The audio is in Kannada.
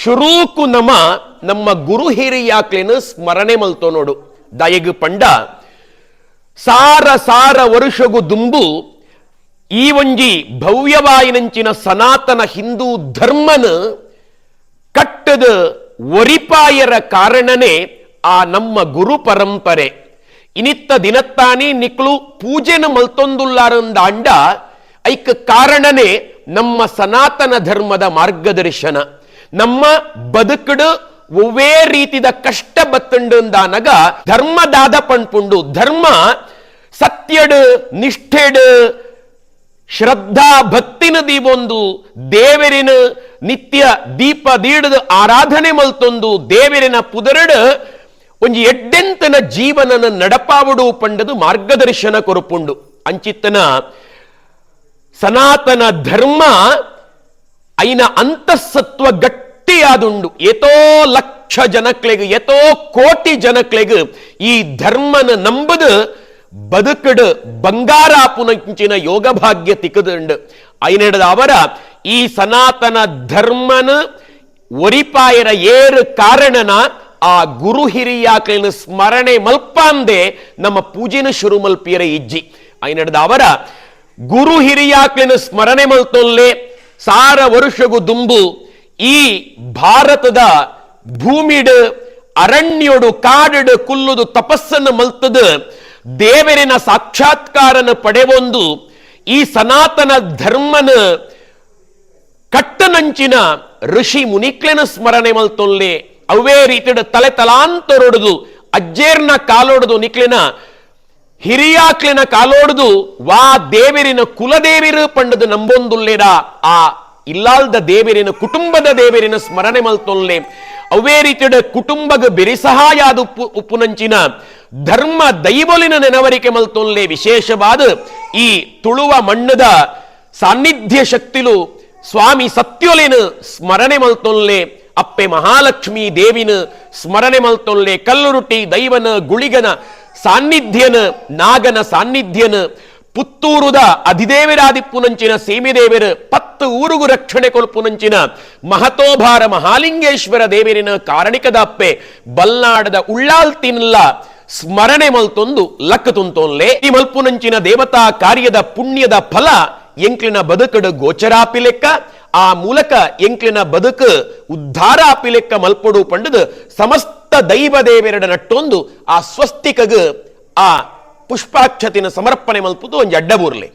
ಶುರೂಕು ನಮ್ಮ ಗುರು ಹಿರಿಯಾಕ್ಲೇನು ಸ್ಮರಣೆ ಮಲ್ತೋ ನೋಡು ದಯಗು ಪಂಡ ಸಾರ ಸಾರ ವರುಷಗು ದುಂಬು ಈ ಒಂಜಿ ಭವ್ಯವಾಯಿನಂಚಿನ ಸನಾತನ ಹಿಂದೂ ಧರ್ಮನ ಕಟ್ಟದ ಒರಿಪಾಯರ ಕಾರಣನೇ ಆ ನಮ್ಮ ಗುರು ಪರಂಪರೆ. ಇನಿತ್ತ ದಿನತ್ತಾನಿ ನಿಕ್ಲು ಪೂಜೆನ ಮಲ್ತೊಂದುಲ್ಲಾರಂದ ಅಂಡ ಐಕ ಕಾರಣನೇ ನಮ್ಮ ಸನಾತನ ಧರ್ಮದ ಮಾರ್ಗದರ್ಶನ. ನಮ್ಮ ಬದುಕಡು ಒವ್ವೇ ರೀತಿದ ಕಷ್ಟ ಬತ್ತಂಡಾನಗ ಧರ್ಮದಾದ ಪಣ್ಪುಂಡು ಧರ್ಮ ಸತ್ಯಡು ನಿಷ್ಠೆಡು ಶ್ರದ್ಧಾ ಭಕ್ತಿನ ದೀವೊಂದು ದೇವರಿನ ನಿತ್ಯ ದೀಪ ದೀಡದ ಆರಾಧನೆ ಮಲ್ತೊಂದು ದೇವರಿನ ಪುದರಡು ಒಂಜಿ ಎಡ್ಡೆಂತನ ಜೀವನನ ನಡಪಾವಡು ಪಂಡದು ಮಾರ್ಗದರ್ಶನ ಕೊರಪುಂಡು. ಅಂಚಿತ್ತನ ಸನಾತನ ಧರ್ಮ ಐನ ಅಂತಸತ್ವ ಗಟ್ಟಿಯಾದುಂಡು. ಎತೋ ಲಕ್ಷ ಜನಕ್ಲೆಗ್ ಎತೋ ಕೋಟಿ ಜನಕ್ಲೆಗ್ ಈ ಧರ್ಮನ ನಂಬುದು ಬದುಕಡು ಬಂಗಾರಾಪುನಂಚಿನ ಯೋಗ ಭಾಗ್ಯ ತಿಕ್ಕದುಂಡು. ಐನೆಡದ ಅವರ ಈ ಸನಾತನ ಧರ್ಮನ ಒರಿಪಾಯರ ಏರು ಕಾರಣನ ಆ ಗುರು ಹಿರಿಯಾಕ್ಲಿನ ಸ್ಮರಣೆ ಮಲ್ಪಾಂದೆ ನಮ್ಮ ಪೂಜೆನ ಶುರು ಮಲ್ಪಿಯರ ಇಜ್ಜಿ. ಐನೆಡದ ಅವರ ಗುರು ಹಿರಿಯಾಕ್ಲಿನ ಸ್ಮರಣೆ ಮಲ್ತೊಲ್ಲೆ ಸಾರ ವರುಷಗು ದುಂಬು ಈ ಭಾರತದ ಭೂಮಿಡು ಅರಣ್ಯಡು ಕಾಡಡು ಕುಲ್ಲುದು ತಪಸ್ಸನ್ನು ಮಲ್ತದ ದೇವರಿನ ಸಾಕ್ಷಾತ್ಕಾರನ ಪಡೆವೊಂದು ಈ ಸನಾತನ ಧರ್ಮನ ಕಟ್ಟನಂಚಿನ ಋಷಿ ಮುನಿಕ್ಲೆನ ಸ್ಮರಣೆ ಮಲ್ತೊಲ್ಲೆ ಅವೇ ರೀತಿಯ ತಲೆ ತಲಾಂತರೊಡದು ಅಜ್ಜೇರ್ನ ಕಾಲೋಡದು ನಿಕ್ಲಿನ ಹಿರಿಯಾಕ್ಲಿನ ಕಾಲೋಡದು ವಾ ದೇವರಿನ ಕುಲದೇವಿರು ಪಂಡದು ನಂಬೊಂದುಲ್ಲೇಡ ಆ ಇಲ್ಲಾಲ್ದ ದೇವರಿನ ಕುಟುಂಬದ ದೇವರಿನ ಸ್ಮರಣೆ ಮಲ್ತೊಲ್ಲೆ ಅವೇ ರೀತಿಯ ಕುಟುಂಬಗ ಬೆರಿಸಹಾಯಾದ ಉಪ್ಪುನಂಚಿನ ಧರ್ಮ ದೈವಲಿನ ನೆನವರಿಕೆ ಮಲ್ತೊಲ್ಲೆ ವಿಶೇಷವಾದ ಈ ತುಳುವ ಮಣ್ಣದ ಸಾನ್ನಿಧ್ಯ ಶಕ್ತಿಲು ಸ್ವಾಮಿ ಸತ್ಯೊಲಿನ ಸ್ಮರಣೆ ಮಲ್ತೊಲ್ಲೆ ಅಪ್ಪೆ ಮಹಾಲಕ್ಷ್ಮಿ ದೇವಿನ ಸ್ಮರಣೆ ಮಲ್ತೊಲ್ಲೆ ಕಲ್ಲುರುಟಿ ದೈವನ ಗುಳಿಗನ ಸಾನ್ನಿಧ್ಯನ ನಾಗನ ಸಾನ್ನಿಧ್ಯನ ಪುತ್ತೂರುದ ಅಧಿದೇವರಾದಿಪ್ಪುನಂಚಿನ ಸೀಮಿದೇವರು 10 ಊರುಗು ರಕ್ಷಣೆ ಕೊಲ್ಪುನಂಚಿನ ಮಹತೋಭಾರ ಮಹಾಲಿಂಗೇಶ್ವರ ದೇವರಿನ ಕಾರಣಿಕದ ಅಪ್ಪೆ ಬಲ್ನಾಡದ ಉಳ್ಳಾಲ್ತಿನಲ್ಲ ಸ್ಮರಣೆ ಮಲ್ತೊಂದು ಲಕ್ಕ ತುಂತೊಲ್ಲೆ ಈ ಮಲ್ಪುನಂಚಿನ ದೇವತಾ ಕಾರ್ಯದ ಪುಣ್ಯದ ಫಲ ಎಂಕ್ಲಿನ ಬದುಕಡು ಗೋಚರಾಪಿ ಲೆಕ್ಕ ಆ ಮೂಲಕ ಎಂಕ್ಲಿನ ಬದುಕು ಉದ್ಧಾರ ಆಪಿ ಲೆಕ್ಕ ಮಲ್ಪಡು ಪಂಡದು ಸಮಸ್ತ ದೈವ ದೇವರೆಡ ನಟ್ಟೊಂದು ಆ ಸ್ವಸ್ತಿಕಗ ಆ ಪುಷ್ಪಾಕ್ಷತಿನ ಸಮರ್ಪಣೆ ಮಲ್ಪುದು ಒಂದು ಅಡ್ಡಬೂರ್ಲೆ.